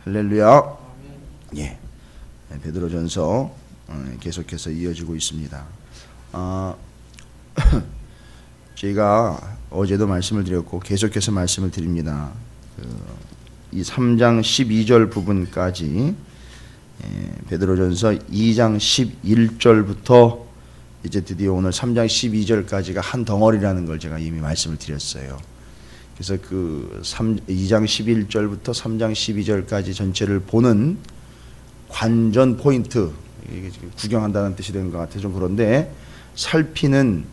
할렐루야. 예, 베드로전서 계속해서 이어지고 있습니다. 제가 어제도 말씀을 드렸고 계속해서 말씀을 드립니다. 이 3장 12절 부분까지 베드로전서 2장 11절부터 이제 드디어 오늘 3장 12절까지가 한 덩어리라는 걸 제가 이미 말씀을 드렸어요. 그래서 그 2장 11절부터 3장 12절까지 전체를 보는 관전 포인트, 이게 구경한다는 뜻이 되는 것 같아요. 좀 그런데 살피는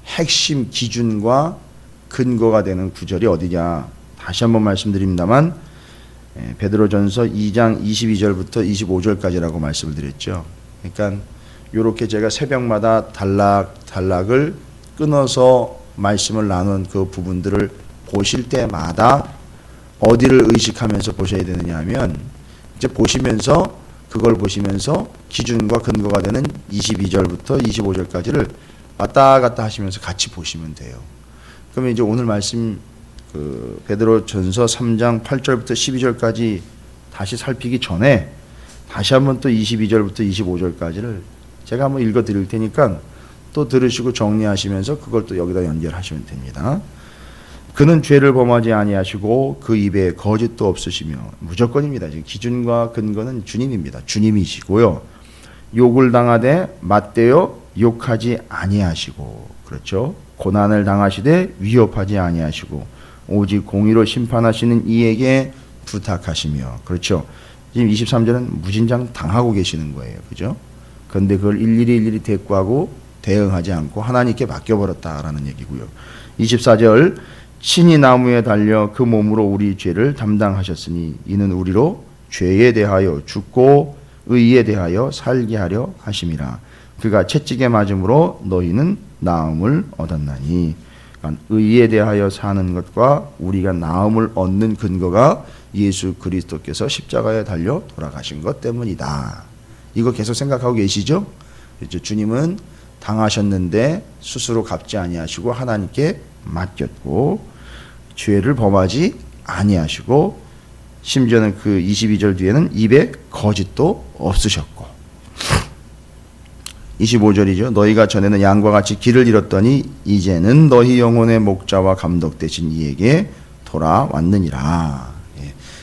핵심 기준과 근거가 되는 구절이 어디냐. 다시 한번 말씀드립니다만 베드로전서 2장 22절부터 25절까지라고 말씀을 드렸죠. 그러니까 이렇게 제가 새벽마다 단락을 끊어서 말씀을 나눈 그 부분들을 보실 때마다 어디를 의식하면서 보셔야 되느냐 하면 이제 그걸 보시면서 기준과 근거가 되는 22절부터 25절까지를 왔다 갔다 하시면서 같이 보시면 돼요. 그러면 이제 오늘 말씀 베드로전서 3장 8절부터 12절까지 다시 살피기 전에 다시 한번 또 22절부터 25절까지를 제가 한번 읽어 드릴 테니까 또 들으시고 정리하시면서 그걸 또 여기다 연결하시면 됩니다. 그는 죄를 범하지 아니하시고 그 입에 거짓도 없으시며, 무조건입니다. 지금 기준과 근거는 주님입니다. 주님이시고요. 욕을 당하되 맞대어 욕하지 아니하시고, 그렇죠. 고난을 당하시되 위협하지 아니하시고, 오직 공의로 심판하시는 이에게 부탁하시며, 그렇죠. 지금 23절은 무진장 당하고 계시는 거예요. 그죠? 그런데 그걸 일일이 대꾸하고 대응하지 않고 하나님께 맡겨버렸다라는 얘기고요. 24절, 친히 나무에 달려 그 몸으로 우리 죄를 담당하셨으니 이는 우리로 죄에 대하여 죽고 의에 대하여 살게 하려 하심이라. 그가 채찍에 맞음으로 너희는 나음을 얻었나니. 그러니까 의에 대하여 사는 것과 우리가 나음을 얻는 근거가 예수 그리스도께서 십자가에 달려 돌아가신 것 때문이다. 이거 계속 생각하고 계시죠? 그렇죠? 주님은 당하셨는데 스스로 갚지 아니하시고 하나님께 맡겼고, 죄를 범하지 아니하시고, 심지어는 그 22절 뒤에는 입에 거짓도 없으셨고, 25절이죠. 너희가 전에는 양과 같이 길을 잃었더니 이제는 너희 영혼의 목자와 감독 되신 이에게 돌아왔느니라.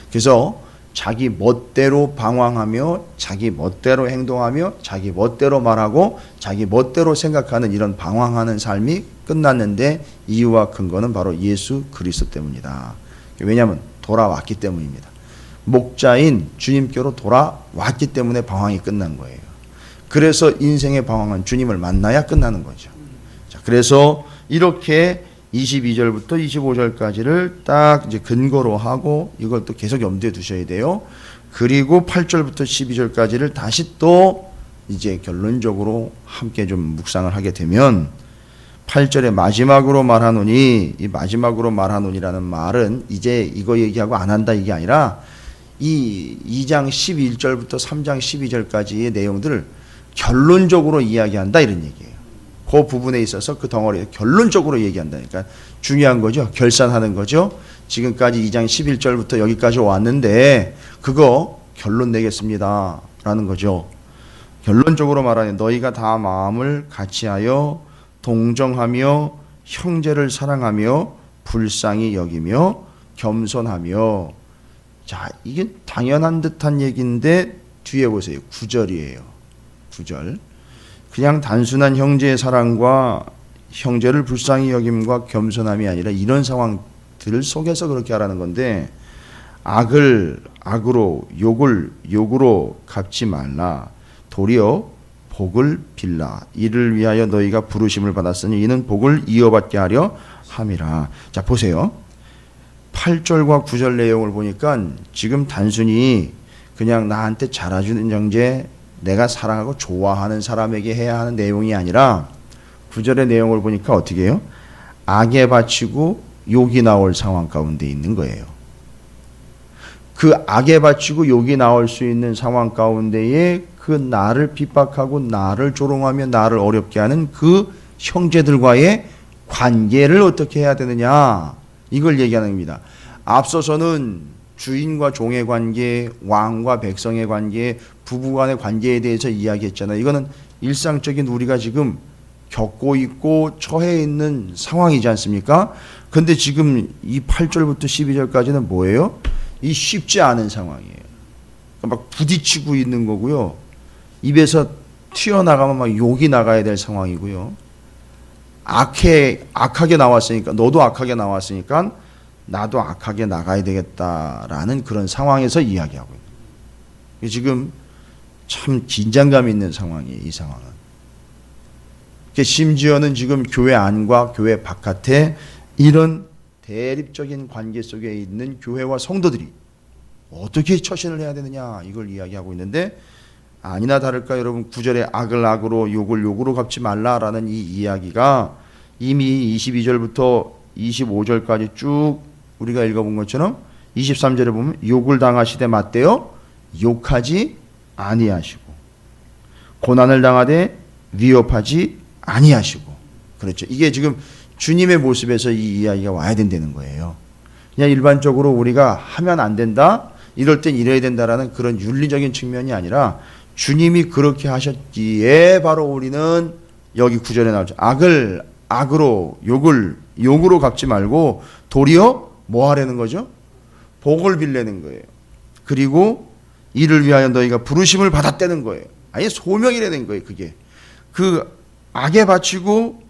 그래서 자기 멋대로 방황하며 자기 멋대로 행동하며 자기 멋대로 말하고 자기 멋대로 생각하는 이런 방황하는 삶이 끝났는데 이유와 근거는 바로 예수 그리스도 때문이다. 왜냐하면 돌아왔기 때문입니다. 목자인 주님께로 돌아왔기 때문에 방황이 끝난 거예요. 그래서 인생의 방황은 주님을 만나야 끝나는 거죠. 자, 그래서 이렇게 22절부터 25절까지를 딱 이제 근거로 하고 이걸 또 계속 염두에 두셔야 돼요. 그리고 8절부터 12절까지를 다시 또 이제 결론적으로 함께 좀 묵상을 하게 되면 8절에 마지막으로 말하노니, 이 마지막으로 말하노니라는 말은 이제 이거 얘기하고 안 한다 이게 아니라 이 2장 11절부터 3장 12절까지의 내용들을 결론적으로 이야기한다 이런 얘기예요. 그 부분에 있어서 그 덩어리에 결론적으로 얘기한다니까 중요한 거죠. 결산하는 거죠. 지금까지 2장 11절부터 여기까지 왔는데 그거 결론 내겠습니다 라는 거죠. 결론적으로 말하니 너희가 다 마음을 같이하여 동정하며 형제를 사랑하며 불쌍히 여기며 겸손하며. 자, 이게 당연한 듯한 얘기인데 뒤에 보세요. 9절이에요. 9절. 그냥 단순한 형제의 사랑과 형제를 불쌍히 여김과 겸손함이 아니라 이런 상황들 속에서 그렇게 하라는 건데, 악을 악으로 욕을 욕으로 갚지 말라. 도리어 복을 빌라. 이를 위하여 너희가 부르심을 받았으니 이는 복을 이어받게 하려 함이라. 자, 보세요. 8절과 9절 내용을 보니까 지금 단순히 그냥 나한테 잘해주는 형제, 내가 사랑하고 좋아하는 사람에게 해야 하는 내용이 아니라 9절의 내용을 보니까 어떻게 해요? 악에 바치고 욕이 나올 상황 가운데 있는 거예요. 그 악에 바치고 욕이 나올 수 있는 상황 가운데에 그 나를 핍박하고 나를 조롱하며 나를 어렵게 하는 그 형제들과의 관계를 어떻게 해야 되느냐, 이걸 얘기하는 겁니다. 앞서서는 주인과 종의 관계, 왕과 백성의 관계, 부부 간의 관계에 대해서 이야기했잖아요. 이거는 일상적인 우리가 지금 겪고 있고 처해 있는 상황이지 않습니까? 근데 지금 이 8절부터 12절까지는 뭐예요? 이 쉽지 않은 상황이에요. 막 부딪히고 있는 거고요. 입에서 튀어나가면 막 욕이 나가야 될 상황이고요. 악하게 나왔으니까, 너도 악하게 나왔으니까 나도 악하게 나가야 되겠다라는 그런 상황에서 이야기하고 있는. 지금 참 긴장감 있는 상황이에요, 이 상황은. 심지어는 지금 교회 안과 교회 바깥에 이런 대립적인 관계 속에 있는 교회와 성도들이 어떻게 처신을 해야 되느냐, 이걸 이야기하고 있는데, 아니나 다를까 여러분, 9절에 악을 악으로 욕을 욕으로 갚지 말라라는 이 이야기가 이미 22절부터 25절까지 쭉 우리가 읽어본 것처럼 23절에 보면 욕을 당하시되 맞대어 욕하지 아니하시고 고난을 당하되 위협하지 아니하시고. 그렇죠. 이게 지금 주님의 모습에서 이 이야기가 와야 된다는 거예요. 그냥 일반적으로 우리가 하면 안 된다, 이럴 땐 이래야 된다라는 그런 윤리적인 측면이 아니라 주님이 그렇게 하셨기에 바로 우리는 여기 9절에 나오죠. 악을 악으로, 욕을 욕으로 갚지 말고 도리어 뭐 하려는 거죠? 복을 빌려는 거예요. 그리고 이를 위하여 너희가 부르심을 받았다는 거예요. 아예 소명이라는 거예요. 그게 그 악에 바치고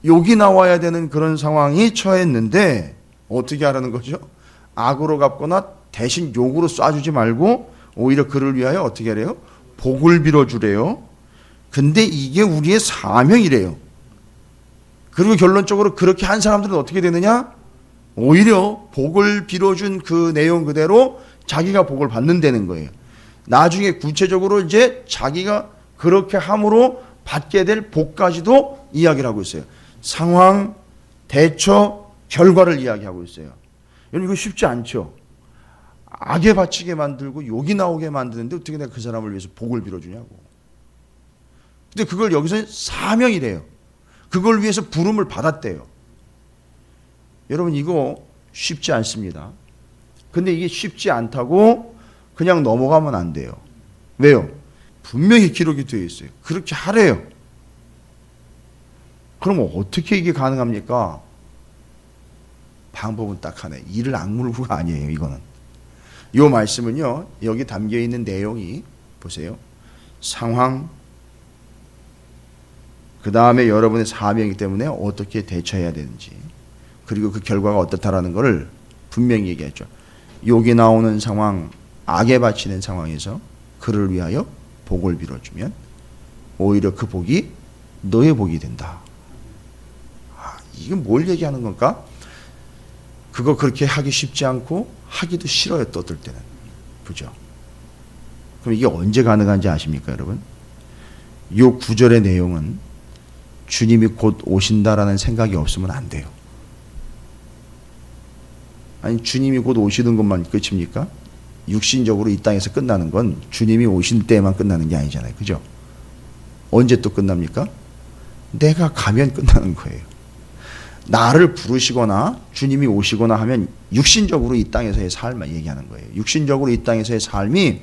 욕이 나와야 되는 그런 상황이 처했는데 어떻게 하라는 거죠? 악으로 갚거나 대신 욕으로 쏴주지 말고 오히려 그를 위하여 어떻게 하래요? 복을 빌어주래요. 근데 이게 우리의 사명이래요. 그리고 결론적으로 그렇게 한 사람들은 어떻게 되느냐? 오히려 복을 빌어준 그 내용 그대로 자기가 복을 받는다는 거예요. 나중에 구체적으로 이제 자기가 그렇게 함으로 받게 될 복까지도 이야기를 하고 있어요. 상황, 대처, 결과를 이야기하고 있어요. 여러분, 이거 쉽지 않죠? 악에 바치게 만들고 욕이 나오게 만드는데 어떻게 내가 그 사람을 위해서 복을 빌어주냐고. 근데 그걸 여기서 사명이래요. 그걸 위해서 부름을 받았대요. 여러분, 이거 쉽지 않습니다. 근데 이게 쉽지 않다고 그냥 넘어가면 안 돼요. 왜요? 분명히 기록이 되어 있어요. 그렇게 하래요. 그럼 어떻게 이게 가능합니까? 방법은 딱 하나예요. 이를 악물고가 아니에요. 이거는. 이 말씀은요, 여기 담겨 있는 내용이 보세요. 상황, 그 다음에 여러분의 사명이기 때문에 어떻게 대처해야 되는지, 그리고 그 결과가 어떻다라는 것을 분명히 얘기했죠. 욕이 나오는 상황, 악에 바치는 상황에서 그를 위하여 복을 빌어주면 오히려 그 복이 너의 복이 된다. 이건 뭘 얘기하는 건가? 그거 그렇게 하기 쉽지 않고 하기도 싫어요. 또 어떨 때는. 그죠? 그럼 이게 언제 가능한지 아십니까, 여러분? 이 9절의 내용은 주님이 곧 오신다라는 생각이 없으면 안 돼요. 아니, 주님이 곧 오시는 것만 끝입니까? 육신적으로 이 땅에서 끝나는 건 주님이 오신 때만 끝나는 게 아니잖아요. 그죠? 언제 또 끝납니까? 내가 가면 끝나는 거예요. 나를 부르시거나 주님이 오시거나 하면 육신적으로 이 땅에서의 삶만 얘기하는 거예요. 육신적으로 이 땅에서의 삶이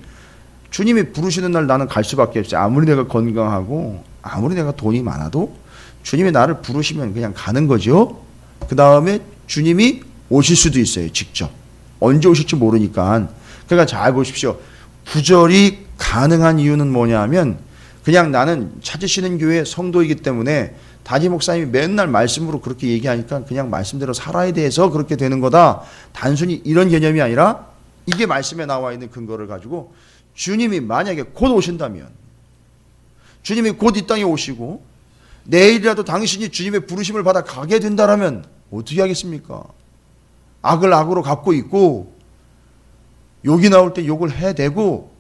주님이 부르시는 날 나는 갈 수밖에 없어요. 아무리 내가 건강하고 아무리 내가 돈이 많아도 주님이 나를 부르시면 그냥 가는 거죠. 그 다음에 주님이 오실 수도 있어요. 직접. 언제 오실지 모르니까. 그러니까 잘 보십시오. 구절이 가능한 이유는 뭐냐 하면 그냥 나는 찾으시는 교회 성도이기 때문에 담임 목사님이 맨날 말씀으로 그렇게 얘기하니까 그냥 말씀대로 살아야 돼서 그렇게 되는 거다. 단순히 이런 개념이 아니라 이게 말씀에 나와 있는 근거를 가지고 주님이 만약에 곧 오신다면, 주님이 곧 이 땅에 오시고 내일이라도 당신이 주님의 부르심을 받아 가게 된다라면 어떻게 하겠습니까? 악을 악으로 갚고 있고 욕이 나올 때 욕을 해대고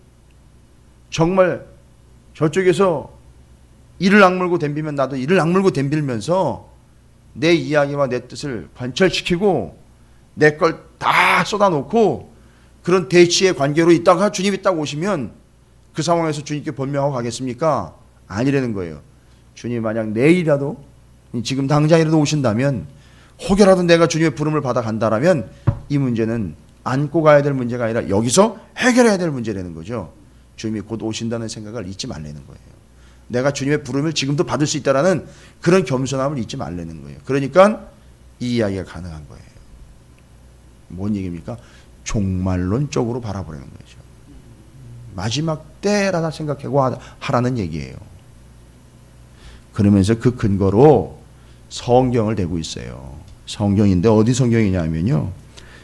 정말 저쪽에서 이를 악물고 덤비면 나도 이를 악물고 덤빌면서 내 이야기와 내 뜻을 관철시키고 내 걸 다 쏟아놓고 그런 대치의 관계로 있다가 주님이 딱 오시면 그 상황에서 주님께 번명하고 가겠습니까? 아니라는 거예요. 주님이 만약 내일이라도 지금 당장이라도 오신다면 혹여라도 내가 주님의 부름을 받아 간다라면 이 문제는 안고 가야 될 문제가 아니라 여기서 해결해야 될 문제라는 거죠. 주님이 곧 오신다는 생각을 잊지 말라는 거예요. 내가 주님의 부름을 지금도 받을 수 있다라는 그런 겸손함을 잊지 말라는 거예요. 그러니까 이 이야기가 가능한 거예요. 뭔 얘기입니까? 종말론적으로 바라보라는 거죠. 마지막 때라다 생각하고 하라는 얘기예요. 그러면서 그 근거로 성경을 대고 있어요. 성경인데 어디 성경이냐면요.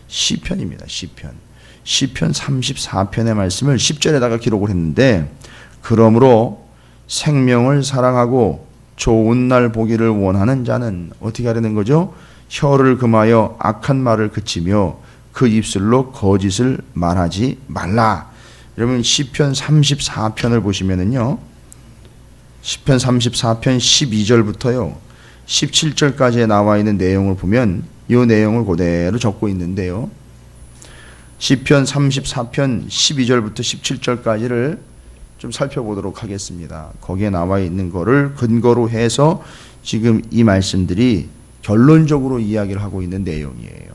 시편입니다. 시편 34편의 말씀을 10절에다가 기록을 했는데, 그러므로 생명을 사랑하고 좋은 날 보기를 원하는 자는 어떻게 하려는 거죠? 혀를 금하여 악한 말을 그치며 그 입술로 거짓을 말하지 말라. 여러분 시편 34편을 보시면은요, 시편 34편 12절부터요 17절까지에 나와 있는 내용을 보면 이 내용을 그대로 적고 있는데요. 시편 34편 12절부터 17절까지를 좀 살펴보도록 하겠습니다. 거기에 나와 있는 거를 근거로 해서 지금 이 말씀들이 결론적으로 이야기를 하고 있는 내용이에요.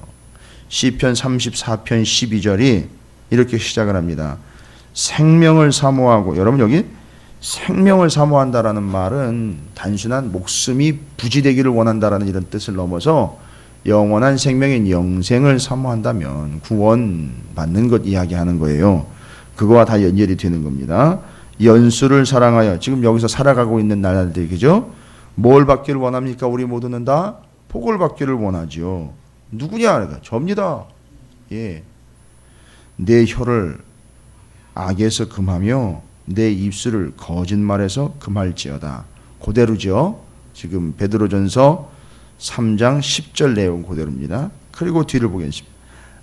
시편 34편 12절이 이렇게 시작을 합니다. 생명을 사모하고, 여러분 여기 생명을 사모한다라는 말은 단순한 목숨이 부지되기를 원한다라는 이런 뜻을 넘어서 영원한 생명인 영생을 사모한다면 구원받는 것 이야기하는 거예요. 그거와 다 연결이 되는 겁니다. 연수를 사랑하여, 지금 여기서 살아가고 있는 나라들, 그죠? 뭘 받기를 원합니까? 우리 모두는 다 복을 받기를 원하죠. 누구냐? 접니다. 예. 내 혀를 악에서 금하며 내 입술을 거짓말에서 금할지어다. 그대로죠. 지금 베드로전서 3장 10절 내용 그대로입니다. 그리고 뒤를 보겠습니다.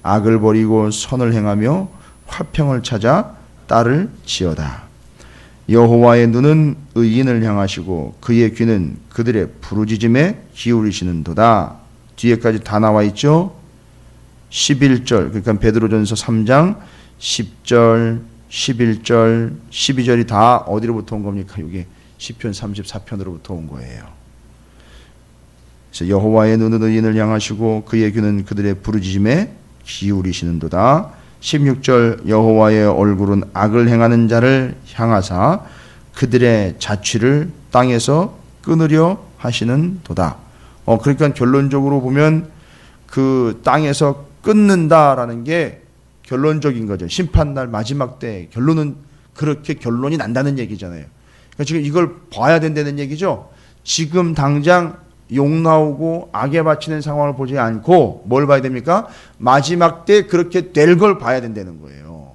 악을 버리고 선을 행하며 화평을 찾아 따를 지어다. 여호와의 눈은 의인을 향하시고 그의 귀는 그들의 부르짖음에 기울이시는도다. 뒤에까지 다 나와 있죠. 11절, 그러니까 베드로전서 3장 10절, 11절, 12절이 다 어디로부터 온 겁니까? 이게 시편 34편으로부터 온 거예요. 그래서 여호와의 눈은 의인을 향하시고 그의 귀는 그들의 부르짖음에 기울이시는도다. 16절, 여호와의 얼굴은 악을 행하는 자를 향하사 그들의 자취를 땅에서 끊으려 하시는도다. 그러니까 결론적으로 보면 그 땅에서 끊는다라는 게 결론적인 거죠. 심판날 마지막 때 결론은 그렇게 결론이 난다는 얘기잖아요. 그러니까 지금 이걸 봐야 된다는 얘기죠. 지금 당장 욕 나오고 악에 바치는 상황을 보지 않고 뭘 봐야 됩니까? 마지막 때 그렇게 될 걸 봐야 된다는 거예요.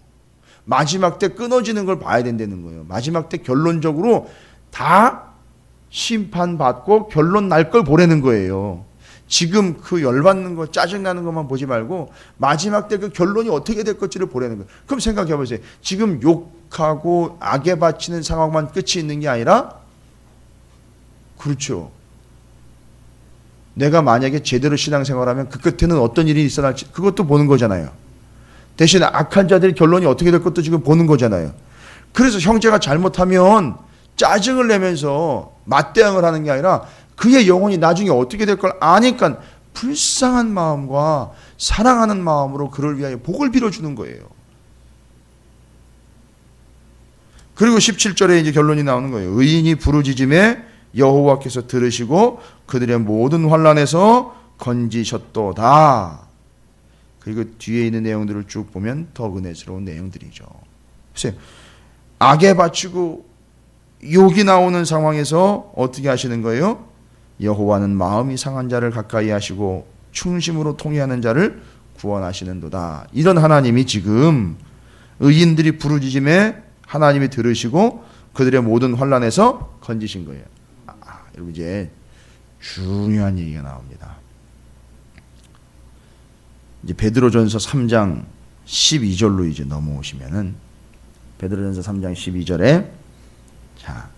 마지막 때 끊어지는 걸 봐야 된다는 거예요. 마지막 때 결론적으로 다 심판받고 결론 날 걸 보라는 거예요. 지금 그 열받는 거, 짜증나는 것만 보지 말고 마지막 때 그 결론이 어떻게 될 것지를 보라는 거예요. 그럼 생각해 보세요. 지금 욕하고 악에 바치는 상황만 끝이 있는 게 아니라, 그렇죠. 내가 만약에 제대로 신앙생활하면 그 끝에는 어떤 일이 일어날지 그것도 보는 거잖아요. 대신 악한 자들의 결론이 어떻게 될 것도 지금 보는 거잖아요. 그래서 형제가 잘못하면 짜증을 내면서 맞대응을 하는 게 아니라 그의 영혼이 나중에 어떻게 될 걸 아니까 불쌍한 마음과 사랑하는 마음으로 그를 위하여 복을 빌어주는 거예요. 그리고 17절에 이제 결론이 나오는 거예요. 의인이 부르짖음에 여호와께서 들으시고 그들의 모든 환난에서 건지셨도다. 그리고 뒤에 있는 내용들을 쭉 보면 더 은혜스러운 내용들이죠. 글쎄요, 악에 바치고 욕이 나오는 상황에서 어떻게 하시는 거예요? 여호와는 마음이 상한 자를 가까이 하시고 충심으로 통회하는 자를 구원하시는도다. 이런 하나님이 지금 의인들이 부르짖음에 하나님이 들으시고 그들의 모든 환난에서 건지신 거예요. 여러분 이제 중요한 얘기가 나옵니다. 이제 베드로전서 3장 12절로 이제 넘어오시면은 베드로전서 3장 12절에 자,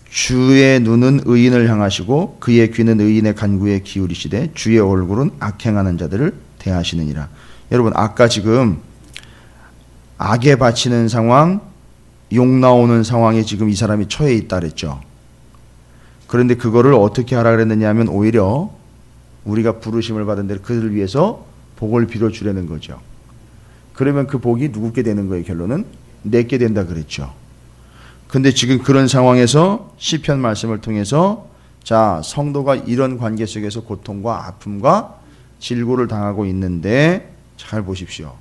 주의 눈은 의인을 향하시고 그의 귀는 의인의 간구에 기울이시되 주의 얼굴은 악행하는 자들을 대하시느니라. 여러분 아까 지금 악에 바치는 상황, 욕 나오는 상황에 지금 이 사람이 처해 있다 그랬죠. 그런데 그거를 어떻게 하라 그랬느냐 하면 오히려 우리가 부르심을 받은 대로 그들을 위해서 복을 빌어주려는 거죠. 그러면 그 복이 누구께 되는 거예요? 결론은 내게 된다 그랬죠. 근데 지금 그런 상황에서 시편 말씀을 통해서 자, 성도가 이런 관계 속에서 고통과 아픔과 질고를 당하고 있는데 잘 보십시오.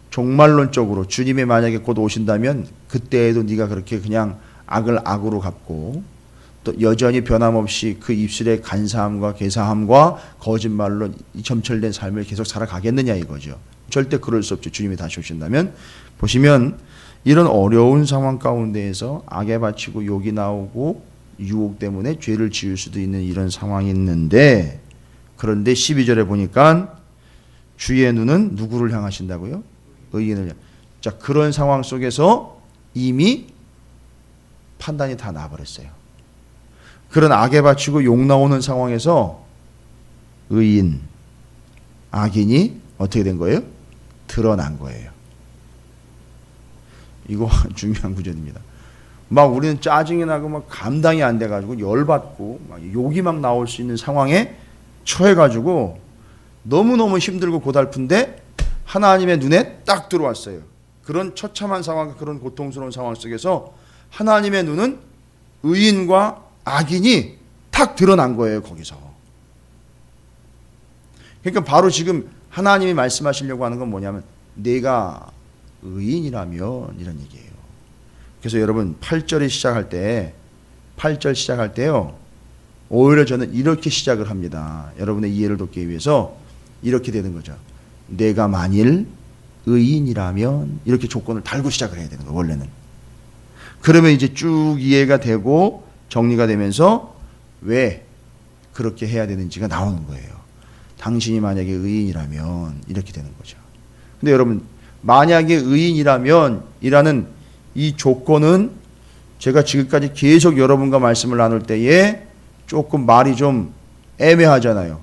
종말론적으로 주님이 만약에 곧 오신다면 그때에도 네가 그렇게 그냥 악을 악으로 갚고 또 여전히 변함없이 그 입술의 간사함과 개사함과 거짓말로 점철된 삶을 계속 살아가겠느냐 이거죠. 절대 그럴 수 없죠. 주님이 다시 오신다면. 보시면 이런 어려운 상황 가운데에서 악에 바치고 욕이 나오고 유혹 때문에 죄를 지을 수도 있는 이런 상황이 있는데, 그런데 12절에 보니까 주의 눈은 누구를 향하신다고요? 의인을. 자, 그런 상황 속에서 이미 판단이 다 나버렸어요. 그런 악에 바치고 욕 나오는 상황에서 의인, 악인이 어떻게 된 거예요? 드러난 거예요. 이거 중요한 구절입니다. 막 우리는 짜증이 나고 막 감당이 안 돼가지고 열받고 막 욕이 막 나올 수 있는 상황에 처해가지고 너무너무 힘들고 고달픈데 하나님의 눈에 딱 들어왔어요. 그런 처참한 상황, 그런 고통스러운 상황 속에서 하나님의 눈은 의인과 악인이 탁 드러난 거예요, 거기서. 그러니까 바로 지금 하나님이 말씀하시려고 하는 건 뭐냐면 내가 의인이라면 이런 얘기예요. 그래서 여러분 8절이 시작할 때 8절 시작할 때요. 오히려 저는 이렇게 시작을 합니다. 여러분의 이해를 돕기 위해서 이렇게 되는 거죠. 내가 만일 의인이라면 이렇게 조건을 달고 시작을 해야 되는 거예요. 원래는. 그러면 이제 쭉 이해가 되고 정리가 되면서 왜 그렇게 해야 되는지가 나오는 거예요. 당신이 만약에 의인이라면 이렇게 되는 거죠. 근데 여러분 만약에 의인이라면 이라는 이 조건은 제가 지금까지 계속 여러분과 말씀을 나눌 때에 조금 말이 좀 애매하잖아요.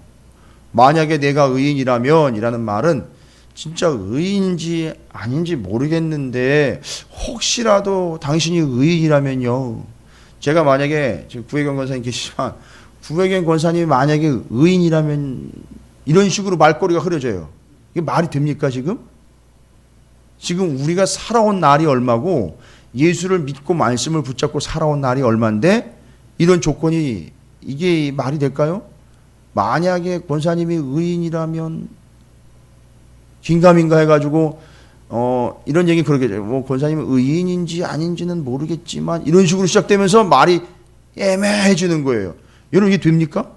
만약에 내가 의인이라면 이라는 말은 진짜 의인지 아닌지 모르겠는데 혹시라도 당신이 의인이라면요. 제가 만약에 지금 구혜경 권사님 계시지만 구혜경 권사님이 만약에 의인이라면 이런 식으로 말꼬리가 흐려져요. 이게 말이 됩니까 지금? 지금 우리가 살아온 날이 얼마고 예수를 믿고 말씀을 붙잡고 살아온 날이 얼마인데 이런 조건이 이게 말이 될까요? 만약에 권사님이 의인이라면 긴가민가 해가지고 이런 얘기 그러겠죠. 뭐 권사님이 의인인지 아닌지는 모르겠지만 이런 식으로 시작되면서 말이 애매해지는 거예요. 여러분 이게 됩니까?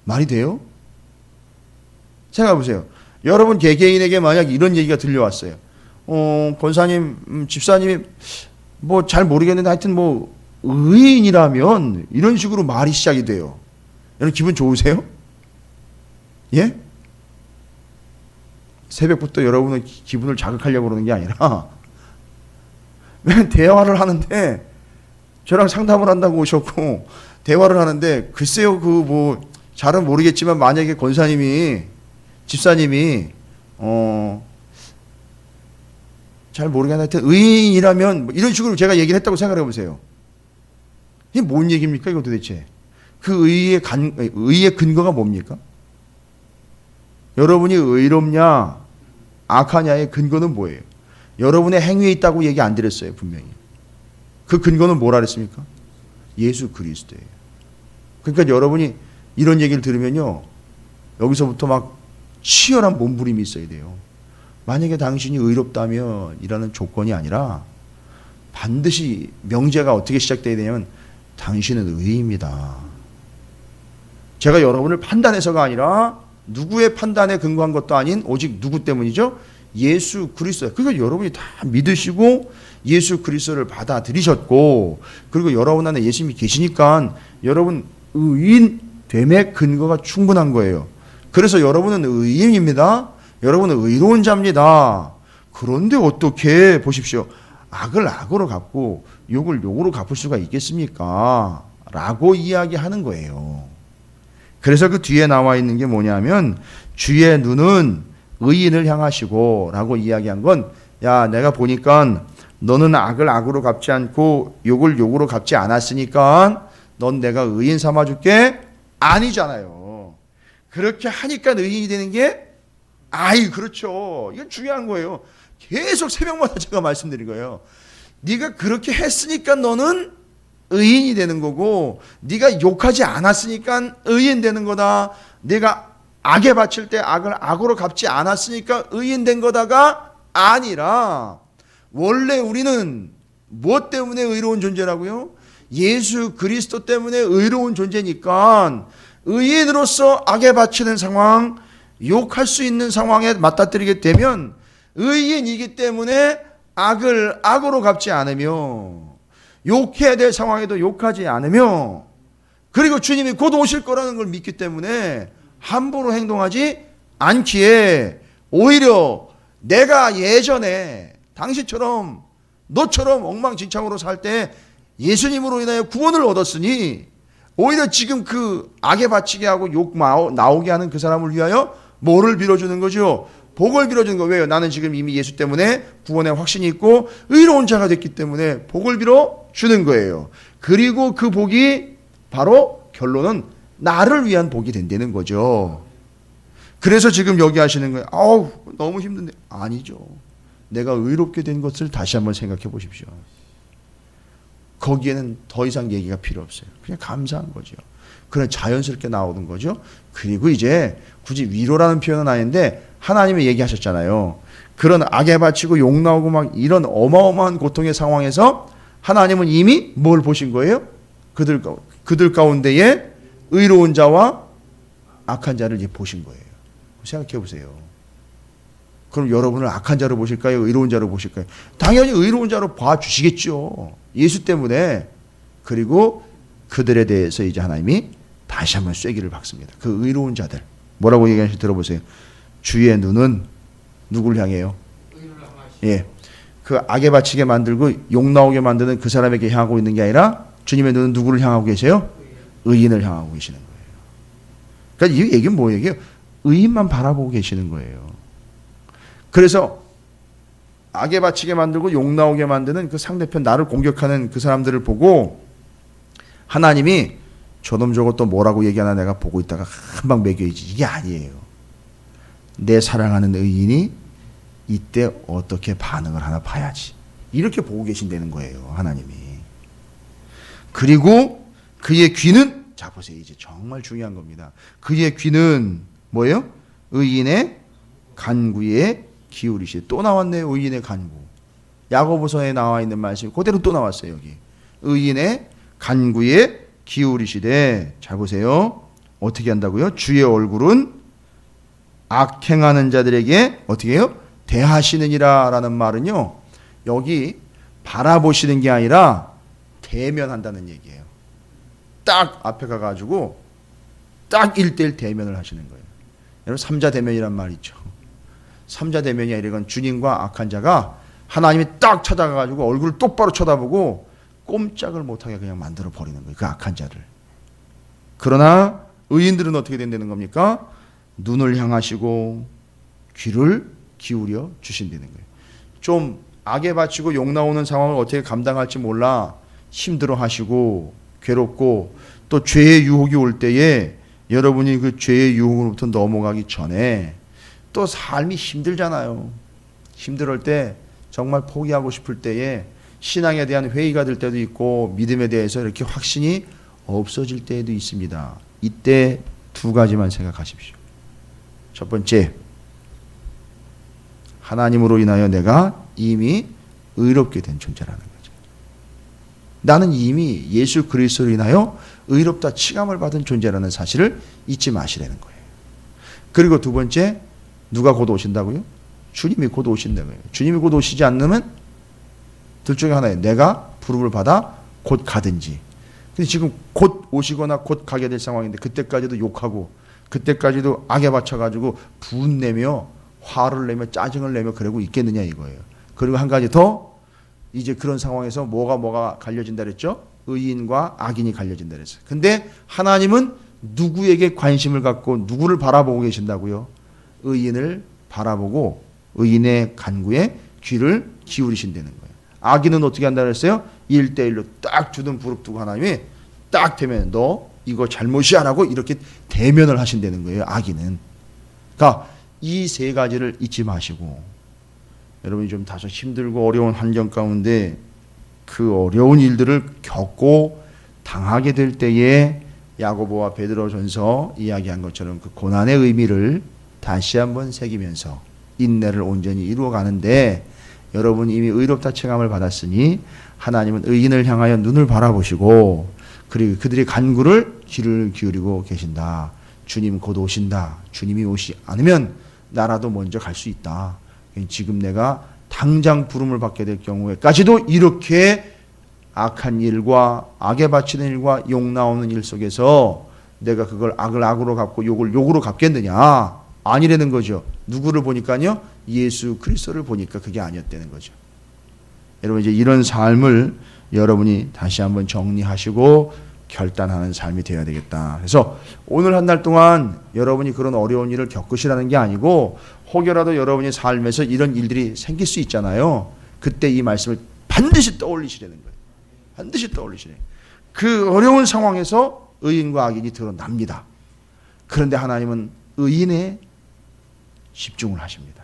말이 돼요? 생각해 보세요. 여러분 개개인에게 만약 이런 얘기가 들려왔어요. 권사님, 집사님이 뭐 잘 모르겠는데 하여튼 뭐 의인이라면 이런 식으로 말이 시작이 돼요. 여러분 기분 좋으세요? 예? 새벽부터 여러분의 기분을 자극하려고 그러는 게 아니라 대화를 하는데 저랑 상담을 한다고 오셨고 대화를 하는데 글쎄요 그 뭐 잘은 모르겠지만 만약에 권사님이 집사님이 잘 모르겠는데 하여튼 의인이라면 뭐 이런 식으로 제가 얘기를 했다고 생각해 보세요. 이게 뭔 얘기입니까 이거 도대체? 그 의의 근거가 뭡니까? 여러분이 의롭냐 악하냐의 근거는 뭐예요? 여러분의 행위에 있다고 얘기 안 드렸어요 분명히. 그 근거는 뭐라 그랬습니까? 예수 그리스도예요. 그러니까 여러분이 이런 얘기를 들으면요 여기서부터 막 치열한 몸부림이 있어야 돼요. 만약에 당신이 의롭다면 이라는 조건이 아니라 반드시 명제가 어떻게 시작돼야 되냐면 당신은 의입니다. 제가 여러분을 판단해서가 아니라 누구의 판단에 근거한 것도 아닌 오직 누구 때문이죠? 예수 그리스도. 그러니까 여러분이 다 믿으시고 예수 그리스도를 받아들이셨고 그리고 여러분 안에 예수님이 계시니까 여러분 의인됨의 근거가 충분한 거예요. 그래서 여러분은 의인입니다. 여러분은 의로운 자입니다. 그런데 어떻게 보십시오. 악을 악으로 갚고 욕을 욕으로 갚을 수가 있겠습니까? 라고 이야기하는 거예요. 그래서 그 뒤에 나와 있는 게 뭐냐면 주의 눈은 의인을 향하시고 라고 이야기한 건 야 내가 보니까 너는 악을 악으로 갚지 않고 욕을 욕으로 갚지 않았으니까 넌 내가 의인 삼아줄게? 아니잖아요. 그렇게 하니까 의인이 되는 게 그렇죠. 이건 중요한 거예요. 계속 새벽마다 제가 말씀드린 거예요. 네가 그렇게 했으니까 너는 의인이 되는 거고, 네가 욕하지 않았으니까 의인 되는 거다. 내가 악에 바칠 때 악을 악으로 갚지 않았으니까 의인 된 거다가 아니라, 원래 우리는 무엇 때문에 의로운 존재라고요? 예수 그리스도 때문에 의로운 존재니까 의인으로서 악에 바치는 상황, 욕할 수 있는 상황에 맞닥뜨리게 되면 의인이기 때문에 악을 악으로 갚지 않으며, 욕해야 될 상황에도 욕하지 않으며, 그리고 주님이 곧 오실 거라는 걸 믿기 때문에 함부로 행동하지 않기에, 오히려 내가 예전에 당신처럼 너처럼 엉망진창으로 살 때 예수님으로 인하여 구원을 얻었으니, 오히려 지금 그 악에 바치게 하고 욕 나오게 하는 그 사람을 위하여 뭐를 빌어주는 거죠? 복을 빌어주는 거. 왜요? 나는 지금 이미 예수 때문에 구원의 확신이 있고 의로운 자가 됐기 때문에 복을 빌어주는 거예요. 그리고 그 복이 바로 결론은 나를 위한 복이 된다는 거죠. 그래서 지금 여기 하시는 거예요. 너무 힘든데. 아니죠. 내가 의롭게 된 것을 다시 한번 생각해 보십시오. 거기에는 더 이상 얘기가 필요 없어요. 그냥 감사한 거죠. 그냥 자연스럽게 나오는 거죠. 그리고 이제 굳이 위로라는 표현은 아닌데, 하나님이 얘기하셨잖아요. 그런 악에 바치고 욕 나오고 막 이런 어마어마한 고통의 상황에서 하나님은 이미 뭘 보신 거예요? 그들 가운데에 의로운 자와 악한 자를 이제 보신 거예요. 생각해 보세요. 그럼 여러분을 악한 자로 보실까요? 의로운 자로 보실까요? 당연히 의로운 자로 봐주시겠죠. 예수 때문에. 그리고 그들에 대해서 이제 하나님이 다시 한번 쐐기를 박습니다. 그 의로운 자들. 뭐라고 얘기하는지 들어보세요. 주의 눈은 누구를 향해요? 예. 그 악에 바치게 만들고 욕 나오게 만드는 그 사람에게 향하고 있는 게 아니라, 주님의 눈은 누구를 향하고 계세요? 의인을 향하고 계시는 거예요. 그러니까 이 얘기는 뭐 얘기예요? 의인만 바라보고 계시는 거예요. 그래서 악에 바치게 만들고 욕 나오게 만드는 그 상대편, 나를 공격하는 그 사람들을 보고 하나님이 저놈 저것 또 뭐라고 얘기하나 내가 보고 있다가 한방 매겨야지, 이게 아니에요. 내 사랑하는 의인이 이때 어떻게 반응을 하나 봐야지, 이렇게 보고 계신다는 거예요, 하나님이. 그리고 그의 귀는, 자 보세요, 이제 정말 중요한 겁니다. 그의 귀는 뭐예요? 의인의 간구에 기울이시. 또 나왔네요, 의인의 간구. 야고보서에 나와 있는 말씀이 그대로 또 나왔어요, 여기. 의인의 간구에 기울이시되. 잘 보세요. 어떻게 한다고요? 주의 얼굴은 악행하는 자들에게 어떻게 해요? 대하시느니라 라는 말은요, 여기 바라보시는 게 아니라 대면한다는 얘기예요. 딱 앞에 가가지고 딱 1대1 대면을 하시는 거예요. 여러분, 삼자 대면이란 말 있죠. 삼자 대면이 아니라 이건 주님과 악한 자가 하나님이 딱 찾아가가지고 얼굴을 똑바로 쳐다보고 꼼짝을 못하게 그냥 만들어 버리는 거예요, 그 악한 자를. 그러나 의인들은 어떻게 된다는 겁니까? 눈을 향하시고 귀를 기울여 주신다는 거예요. 좀 악에 바치고 욕 나오는 상황을 어떻게 감당할지 몰라 힘들어 하시고 괴롭고, 또 죄의 유혹이 올 때에 여러분이 그 죄의 유혹으로부터 넘어가기 전에 또 삶이 힘들잖아요. 힘들 때 정말 포기하고 싶을 때에 신앙에 대한 회의가 들 때도 있고 믿음에 대해서 이렇게 확신이 없어질 때도 있습니다. 이때 두 가지만 생각하십시오. 첫 번째, 하나님으로 인하여 내가 이미 의롭게 된 존재라는 거죠. 나는 이미 예수 그리스도로 인하여 의롭다 칭함을 받은 존재라는 사실을 잊지 마시라는 거예요. 그리고 두 번째, 누가 곧 오신다고요? 주님이 곧 오신다고요. 주님이 곧 오시지 않으면 둘 중에 하나예요. 내가 부름을 받아 곧 가든지. 근데 지금 곧 오시거나 곧 가게 될 상황인데 그때까지도 욕하고 그때까지도 악에 바쳐가지고 분내며 화를 내며 짜증을 내며 그러고 있겠느냐 이거예요. 그리고 한 가지 더, 이제 그런 상황에서 뭐가 갈려진다 그랬죠? 의인과 악인이 갈려진다 그랬어요. 근데 하나님은 누구에게 관심을 갖고 누구를 바라보고 계신다고요? 의인을 바라보고 의인의 간구에 귀를 기울이신다는 거예요. 악인은 어떻게 한다 그랬어요? 1대1로 딱 주든 부릅 두고 하나님이 딱 되면 너 이거 잘못이야 라고 이렇게 대면을 하신다는 거예요. 악인은. 그러니까 이 세 가지를 잊지 마시고, 여러분이 좀 다소 힘들고 어려운 환경 가운데 그 어려운 일들을 겪고 당하게 될 때에 야고보와 베드로전서 이야기한 것처럼 그 고난의 의미를 다시 한번 새기면서 인내를 온전히 이루어가는데, 여러분이 이미 의롭다 칭함을 받았으니 하나님은 의인을 향하여 눈을 바라보시고 그리고 그들의 간구를 귀를 기울이고 계신다. 주님 곧 오신다. 주님이 오시 않으면 나라도 먼저 갈 수 있다. 지금 내가 당장 부름을 받게 될 경우에까지도 이렇게 악한 일과 악에 바치는 일과 욕 나오는 일 속에서 내가 그걸 악을 악으로 갚고 욕을 욕으로 갚겠느냐? 아니라는 거죠. 누구를 보니까요? 예수 그리스도를 보니까 그게 아니었다는 거죠. 여러분, 이제 이런 삶을 여러분이 다시 한번 정리하시고 결단하는 삶이 되어야 되겠다. 그래서 오늘 한 달 동안 여러분이 그런 어려운 일을 겪으시라는 게 아니고, 혹여라도 여러분이 삶에서 이런 일들이 생길 수 있잖아요. 그때 이 말씀을 반드시 떠올리시라는 거예요. 반드시 떠올리시래. 그 어려운 상황에서 의인과 악인이 드러납니다. 그런데 하나님은 의인에 집중을 하십니다.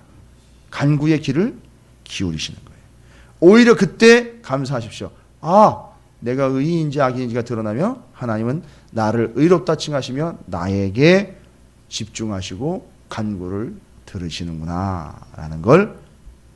간구의 귀를 기울이시는 거예요. 오히려 그때 감사하십시오. 아, 내가 의인인지 악인인지가 드러나며 하나님은 나를 의롭다 칭하시며 나에게 집중하시고 간구를 들으시는구나 라는 걸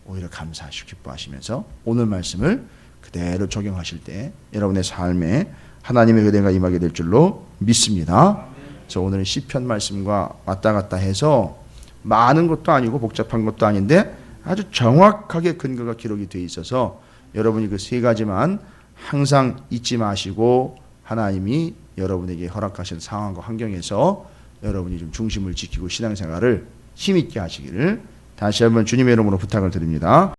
오히려 감사하시고 기뻐하시면서 오늘 말씀을 그대로 적용하실 때 여러분의 삶에 하나님의 은혜가 임하게 될 줄로 믿습니다. 그래서 오늘은 시편 말씀과 왔다 갔다 해서 많은 것도 아니고 복잡한 것도 아닌데 아주 정확하게 근거가 기록이 되어 있어서 여러분이 그 세 가지만 항상 잊지 마시고 하나님이 여러분에게 허락하신 상황과 환경에서 여러분이 좀 중심을 지키고 신앙생활을 힘있게 하시기를 다시 한번 주님의 이름으로 부탁을 드립니다.